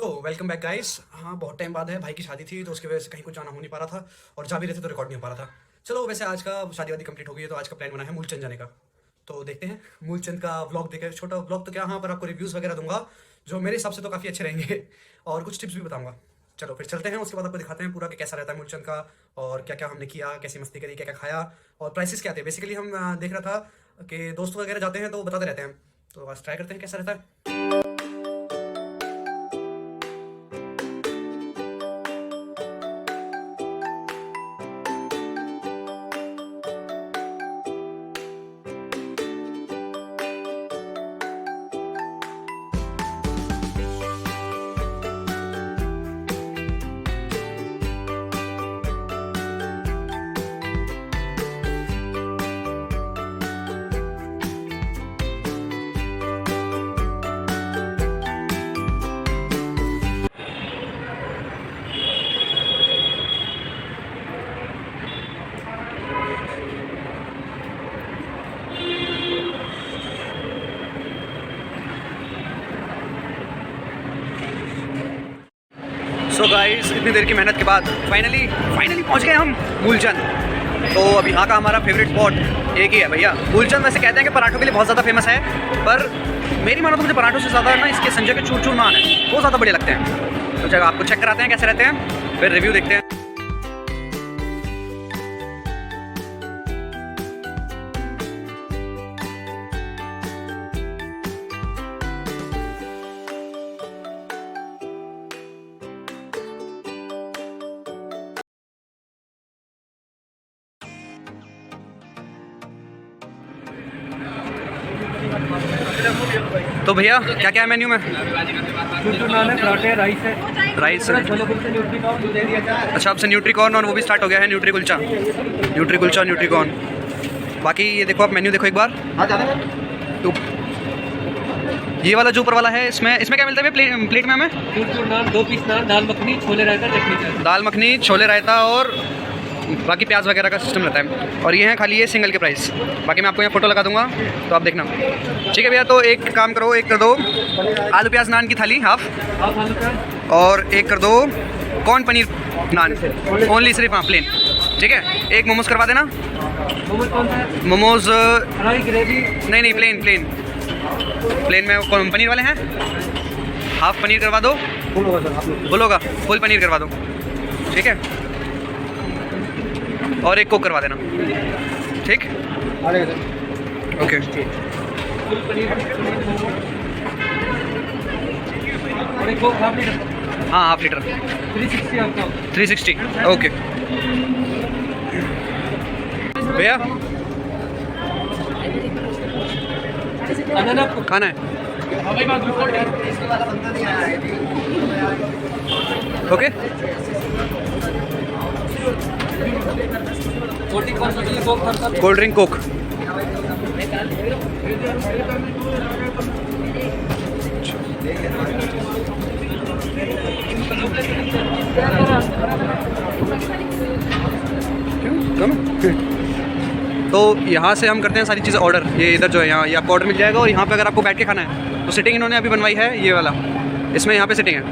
Welcome back guys. हाँ, बहुत time बाद है। भाई की शादी थी तो उसकी वजह से कहीं कुछ जाना हो नहीं पा रहा था, और जा भी रहे थे तो रिकॉर्ड नहीं हो पा रहा था। चलो, वैसे आज का शादी वादी कंप्लीट हो गई है तो आज का प्लान बना है मूलचंद जाने का। तो देखते हैं मूलचंद का व्लॉग। देखे छोटा व्लॉग तो क्या, हाँ, पर आपको रिव्यूज़ वगैरह दूंगा जो मेरे हिसाब से तो काफ़ी अच्छे रहेंगे और कुछ टिप्स भी बताऊंगा। चलो फिर चलते हैं, उसके बाद आपको दिखाते हैं पूरा कि कैसा रहता है मूलचंद का, और क्या क्या हमने किया, कैसी मस्ती करी, क्या क्या खाया, और प्राइसेस क्या थे। बेसिकली हम देख रहा था कि दोस्त वगैरह जाते हैं तो बताते रहते हैं, तो बस ट्राई करते हैं कैसा रहता है। सो गाइस, इतनी देर की मेहनत के बाद फाइनली पहुंच गए हम मूलचंद। तो अब यहाँ का हमारा फेवरेट स्पॉट एक ही है भैया, मूलचंद। वैसे कहते हैं कि पराठों के लिए बहुत ज़्यादा फेमस है, पर मेरी मानो तो मुझे पराठों से ज़्यादा ना इसके संजय के चूर चूर नान है, वो ज़्यादा बढ़िया लगते हैं। तो जगह आपको चेक कराते हैं कैसे रहते हैं, फिर रिव्यू देखते हैं। तो भैया क्या क्या है मेन्यू में? नान है, पराठे है, राइस है, राइस है। छोले कुलचे, न्यूट्रीकॉर्न दे दिया जाए। अच्छा, अब से न्यूट्रीकॉर्न, और वो भी स्टार्ट हो गया है न्यूट्री कुलचा, न्यूट्रीकॉर्न। बाकी ये देखो, आप मेन्यू देखो एक बार। तो ये वाला जो ऊपर वाला है, इसमें क्या मिलता है प्लेट में हमें? नान, 2 पीस नान, दाल मखनी, छोले रायता, चटनी। दाल मखनी, छोले रायता और बाकी प्याज वगैरह का सिस्टम रहता है। और ये है खाली ये सिंगल के प्राइस। बाकी मैं आपको यहाँ फोटो लगा दूंगा तो आप देखना। ठीक है भैया, तो एक काम करो, एक कर दो आलू प्याज नान की थाली हाफ, आलू प्याज, और एक कर दो कॉर्न पनीर नान, ओनली सिर्फ, हाँ, प्लेन। ठीक है, एक मोमोज करवा देना। मोमोज कौन सा है? Momos fry, gravy? नहीं, प्लेन में कौन पनीर वाले हैं? हाफ पनीर करवा दो। फुल होगा, फुल पनीर करवा दो। ठीक है, और एक कोक करवा देना। ठीक, ओके। फुल पनीर और एक कोक हाफ लीटर। हाँ, हाफ लीटर। 360 आपका। 360, ओके भैया। खाना है, ओके। Cold drink, Coke. तो यहाँ से हम करते हैं सारी चीज़ें ऑर्डर। ये इधर जो है, यहाँ ये आपको ऑर्डर मिल जाएगा, और यहाँ पे अगर आपको बैठ के खाना है तो सिटिंग इन्होंने अभी बनवाई है, ये वाला, इसमें यहाँ पे सिटिंग है।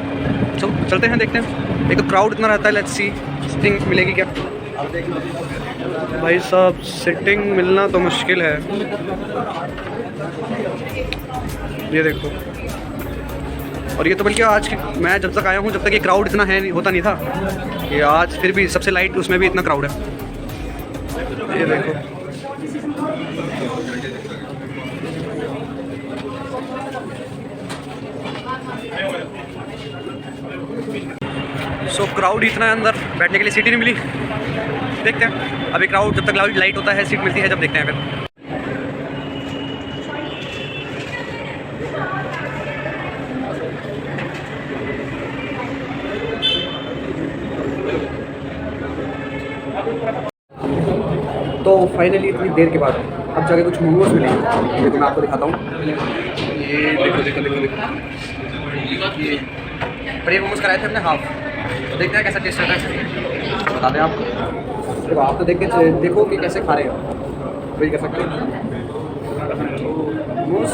तो चलते हैं, देखते हैं। एक तो क्राउड इतना रहता है, लेट्स सी सिटिंग मिलेगी क्या। भाई साहब, सिटिंग मिलना तो मुश्किल है। ये देखो, और ये तो बल्कि आज मैं जब तक आया हूँ, जब तक ये क्राउड इतना है होता नहीं था, ये आज फिर भी सबसे लाइट उसमें भी इतना क्राउड है। ये देखो, क्राउड इतना है, अंदर बैठने के लिए सीट ही नहीं मिली। देखते हैं अभी क्राउड जब तक लाइट होता है, सीट मिलती है जब, देखते हैं फिर। तो फाइनली इतनी देर के बाद अब जाके कुछ मोमोज मिले, लेकिन मैं आपको दिखाता हूँ। ये देखो, ये पनीर मोमोज कराए थे हमने हाफ, तो देखते हैं कैसा टेस्ट रहता है, बता दें आप। तो आप तो देखो कि कैसे खा रहे हो, वही कर सकते हैं। मोमोज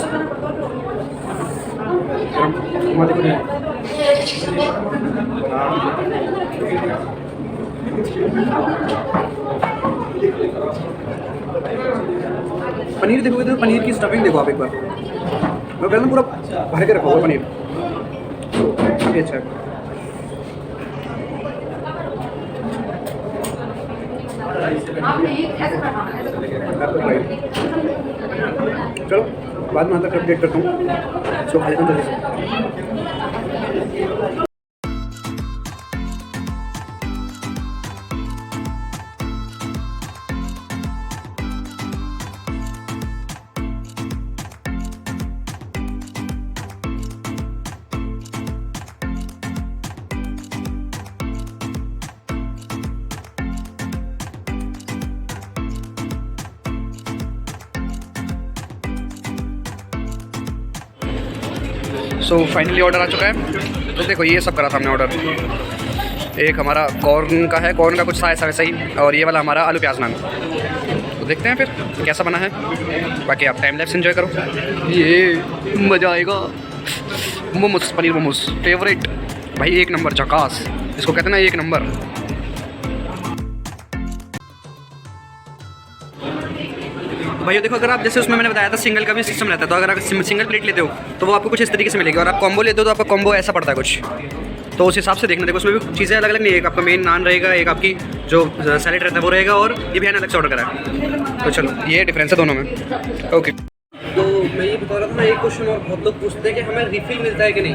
पनीर देखोगे तो पनीर की स्टफिंग देखो आप एक बार, मैं कहता हूँ पूरा भर के रखा हुआ पनीर, काफ़ी अच्छा है। चलो बाद में आता कर अपडेट करता हूँ, सो खा लेता हूँ जल्दी से। सो फाइनली ऑर्डर आ चुका है। तो देखो ये सब करा था हमने ऑर्डर। एक हमारा कॉर्न का है, कॉर्न का कुछ सा ऐसा वैसा ही, और ये वाला हमारा आलू प्याज नान। तो देखते हैं फिर कैसा बना है, बाकी आप टाइम लैप्स एंजॉय करो, ये मज़ा आएगा। मोमोस, पनीर मोमोस फेवरेट भाई, एक नंबर झकास, इसको कहते हैं ना एक नंबर। भाई देखो, अगर आप जैसे उसमें मैंने बताया था सिंगल का भी सिस्टम रहता है, तो अगर आप सिंगल प्लेट लेते हो तो वो आपको कुछ इस तरीके से मिलेगी, और आप कॉम्बो लेते हो तो आपका कॉम्बो ऐसा पड़ता है कुछ, तो उस हिसाब से देखना। देखो उसमें भी चीज़ें अलग अलग नहीं है, एक आपका मेन नान रहेगा, एक आपकी जो सैलेड रहता है वो रहेगा, और ये भी अलग से ऑर्डर करा है। तो चलो ये डिफरेंस है दोनों में। ओके, तो मैं ये बता रहा था ना, एक क्वेश्चन और बहुत लोग पूछते हैं कि हमें रिफिल मिलता है कि नहीं,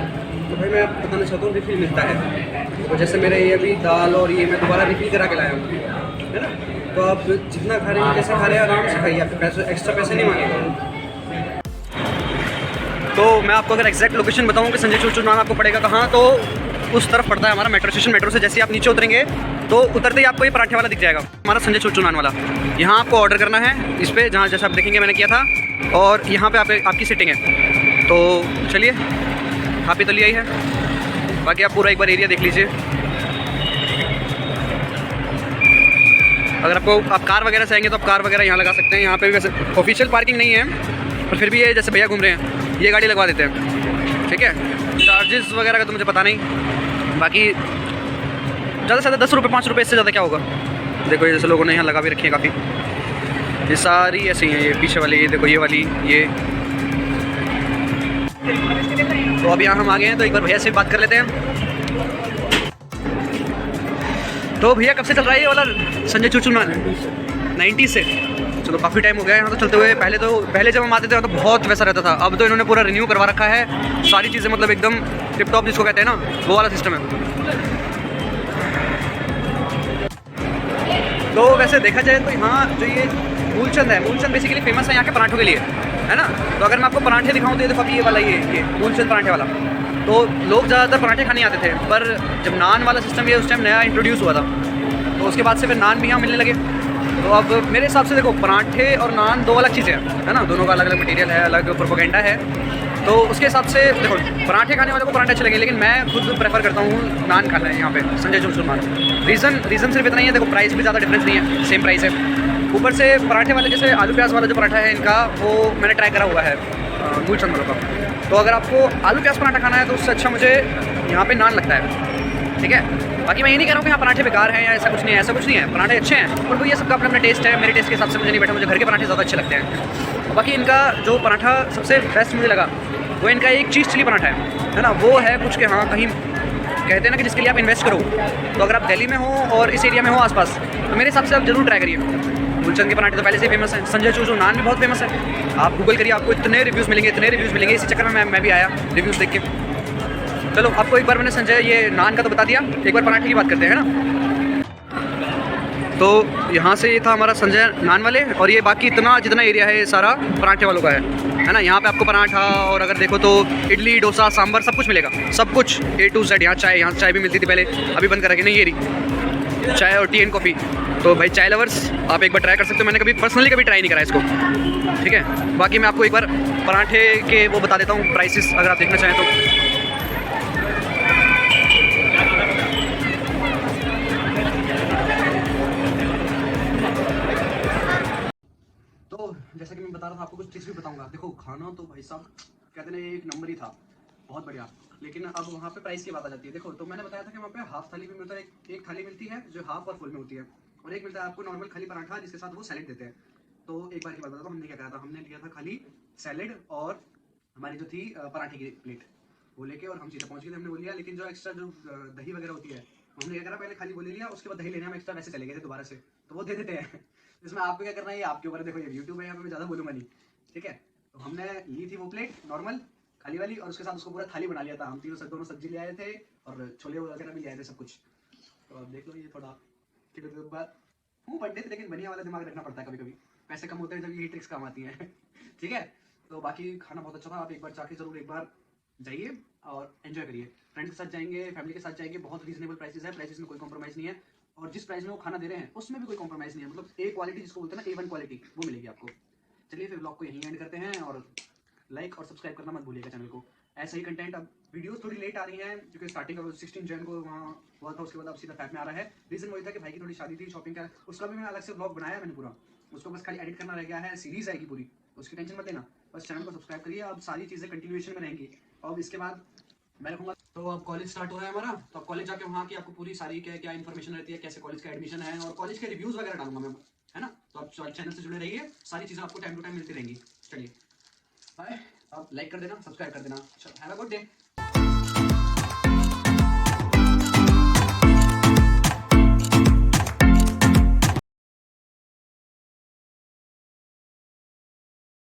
तो भाई मैं बताना चाहता हूँ रिफिल मिलता है। तो जैसे मेरे ये अभी दाल और ये मैं दोबारा रिफिल करा के लाया हूँ, है ना, तो आप जितना खा रहे हैं जैसे खा रहे हैं आराम से खाइए, आपके पैसे एक्स्ट्रा पैसे नहीं मांगेंगे। तो मैं आपको अगर एग्जैक्ट लोकेशन बताऊँ कि संजय चूचू नान आपको पड़ेगा कहाँ, तो उस तरफ पड़ता है हमारा मेट्रो स्टेशन। मेट्रो से जैसे आप नीचे उतरेंगे तो उतरते ही आपको ये पराठे वाला दिख जाएगा, हमारा संजय चूचू नान वाला। यहाँ आपको ऑर्डर करना है इस पर, जहाँ जैसा आप देखेंगे मैंने किया था, और यहाँ पे आपकी सीटिंग है। तो चलिए, खा पी तो लिया ही है, बाकी आप पूरा एक बार एरिया देख लीजिए। अगर आप कार वगैरह से आएंगे तो आप कार वगैरह यहाँ लगा सकते हैं। यहाँ पे भी वैसे ऑफिशियल पार्किंग नहीं है, पर फिर भी ये जैसे भैया घूम रहे हैं ये गाड़ी लगवा देते हैं, ठीक है। चार्जेस वगैरह का तो मुझे पता नहीं, बाकी ज़्यादा से ज़्यादा 10 रुपये 5 रुपये, इससे ज़्यादा क्या होगा। देखो ये जैसे लोगों ने यहाँ लगा भी रखी है काफ़ी, ये सारी ऐसी हैं, ये पीछे वाली, ये देखो ये वाली, ये। तो अब यहाँ हम आ गए हैं, तो एक बार भैया से बात कर लेते हैं। तो भैया कब से चल रहा है ये वाला संजय चूचू नान? 90 से। चलो काफ़ी टाइम हो गया यहाँ तो चलते हुए। पहले जब हम आते थे तो बहुत वैसा रहता था, अब तो इन्होंने पूरा रिन्यू करवा रखा है, सारी चीज़ें मतलब एकदम टिप टॉप जिसको कहते हैं ना, वो वाला सिस्टम है। तो वैसे देखा जाए तो यहाँ जो ये मूलचंद है, मूलचंद बेसिकली फेमस है यहाँ के पराठों के लिए, है ना। तो अगर मैं आपको पराठे दिखाऊँ तो ये देखो, अभी ये वाला ये मूलचंद पराठे वाला, तो लोग ज़्यादातर पराठे खाने आते थे, पर जब नान वाला सिस्टम ये उस टाइम नया इंट्रोड्यूस हुआ था, तो उसके बाद से फिर नान भी यहाँ मिलने लगे। तो अब मेरे हिसाब से देखो, पराठे और नान दो अलग चीज़ें हैं, है ना, दोनों का अलग अलग मटेरियल है, अलग प्रोपेगेंडा है। तो उसके हिसाब से देखो, पराठे खाने वाले को पराठे अच्छे लगे, लेकिन मैं खुद प्रेफर करता हूँ नान खाना है यहाँ पे संजय चूचू नान। रीज़न सिर्फ इतना ही है, देखो प्राइस भी ज़्यादा डिफरेंस नहीं है, सेम प्राइस है। ऊपर से पराठे वाले जैसे आलू प्याज वाला जो पराठा है इनका, वो मैंने ट्राई करा हुआ है मूलचंद वालों का। तो अगर आपको आलू प्याज पराठा खाना है तो उससे अच्छा मुझे यहाँ पे नान लगता है, ठीक है। बाकी मैं ये नहीं कह रहा हूँ कि यहाँ पराठे बेकार हैं या ऐसा कुछ नहीं है, ऐसा कुछ नहीं है, पराठे अच्छे हैं, पर वो ये सबका अपना अपना टेस्ट है। मेरे टेस्ट के हिसाब से मुझे नहीं बैठा, मुझे घर के पराठे ज़्यादा अच्छे लगते हैं। बाकी इनका जो पराठा सबसे बेस्ट मुझे लगा वो इनका एक चीज़ चिली पराठा है ना, वो है कुछ के हाँ कहीं कहते हैं ना कि जिसके लिए आप इन्वेस्ट करो। तो अगर आप दिल्ली में हो और इस एरिया में हो आसपास, तो मेरे हिसाब से आप जरूर ट्राई करिए। मूलचंद के पराठे तो पहले से फेमस है, संजय चूचू नान भी बहुत फेमस है। आप गूगल करिए, आपको इतने रिव्यूज़ मिलेंगे, इसी चक्कर में मैं भी आया रिव्यूज़ देख के। चलो आपको एक बार मैंने संजय ये नान का तो बता दिया, एक बार पराठे की बात करते हैं ना। तो यहाँ से ये था हमारा संजय नान वाले, और ये बाकी जितना एरिया है ये सारा पराठे वालों का है ना। यहाँ पे आपको पराठा और अगर देखो तो इडली डोसा सांभर सब कुछ मिलेगा, सब कुछ A to Z। यहाँ चाय भी मिलती थी पहले, अभी बंद करा के नहीं, ये रही चाय और टी एंड कॉफ़ी। तो भाई चाय लवर्स आप एक बार ट्राई कर सकते हो, मैंने कभी पर्सनली ट्राई नहीं करा इसको, ठीक है। बाकी मैं आपको एक बार पराठे के वो बता देता हूँ प्राइसेस, अगर आप देखना चाहें तो। जैसा कि मैं बता रहा था, आपको कुछ ट्रिक्स भी बताऊंगा। देखो खाना तो भाई साहब कहते हैं एक नंबर ही था, बहुत बढ़िया। लेकिन अब वहाँ पे प्राइस की बात आ जाती है। देखो, तो मैंने बताया था कि वहाँ पे हाफ थाली भी मिलता है, एक थाली मिलती है जो हाफ और फुल में होती है, और एक मिलता है आपको नॉर्मल खाली पराठा जिसके साथ वो सैलेड देते हैं। तो एक बार की बात बताता हूँ, हमने क्या करा था, हमने लिया था खाली सैलेड और हमारी जो थी पराठे की प्लेट, वो लेके और हम सीधे पहुंच गए थे, हमने वो लिया। लेकिन जो एक्स्ट्रा जो दही वगैरह होती है, हमने क्या करा, पहले खाली वो ले लिया, उसके बाद दही लेने हम एक्स्ट्रा वैसे चले गए थे दोबारा से, तो वो दे देते हैं। इसमें आपको क्या करना है, ये आपके ऊपर है। देखो, ये यूट्यूब है, यहाँ पे मैं ज़्यादा बोलूँगा नहीं, ठीक है। तो हमने ली थी वो प्लेट नॉर्मल खाली वाली, और उसके साथ उसको पूरा थाली बना लिया था। हम दोनों सब्जी ले आए थे और छोले वगैरह भी ले आए थे, सब कुछ। तो अब देख लो, ये थोड़ा कि बात हूँ पंडित, लेकिन बढ़िया वाला दिमाग रखना पड़ता है कभी कभी। पैसे कम होते हैं जब यही ट्रिक्स काम आती हैं। ठीक है। तो बाकी खाना बहुत अच्छा था, आप एक बार जाके जरूर एक बार जाइए और एंजॉय करिए। फ्रेंड्स के साथ जाएंगे, फैमिली के साथ जाएंगे, बहुत रीजनेबल प्राइसेस है, प्राइसेस में कोई कॉम्प्रोमाइज़ नहीं है। और जिस प्राइस में वो खाना दे रहे हैं उसमें भी कोई कॉम्प्रोमाइज़ नहीं है, मतलब ए क्वालिटी जिसको बोलते हैं ना, A1 क्वालिटी, वो मिलेगी आपको। चलिए फिर ब्लॉग को यहीं एंड करते हैं, और लाइक और सब्सक्राइब करना मत भूलिएगा चैनल को। ऐसा ही कंटेंट, अब वीडियोस थोड़ी लेट आ रही हैं क्योंकि स्टार्टिंग अब 16 जन को वहाँ हुआ था, उसके बाद अब सीधा फैब में आ रहा है। रीज़न वही था कि भाई की थोड़ी शादी थी, शॉपिंग का, उसका भी मैं अलग से ब्लॉग बनाया मैंने पूरा, उसको बस खाली एडिट करना रह गया है, सीरीज़ आएगी पूरी, उसकी टेंशन मत लेना। बस चैनल को सब्सक्राइब करिए, अब सारी चीज़ें कंटिन्यूएशन में रहेंगी। और इसके बाद मैं रखूँगा, तो अब कॉलेज स्टार्ट हो रहा है हमारा, तो अब कॉलेज जाके वहाँ की आपको पूरी सारी क्या क्या इन्फॉर्मेशन रहती है, कैसे कॉलेज का एडमिशन है, और कॉलेज के रिव्यूज़ वगैरह डालूंगा मैं, है ना। तो आप चैनल से जुड़े रहिए, सारी चीज़ें आपको टाइम टू टाइम मिलती रहेंगी। चलिए बाय। आप लाइक कर देना, सब्सक्राइब कर देना। Have a good day.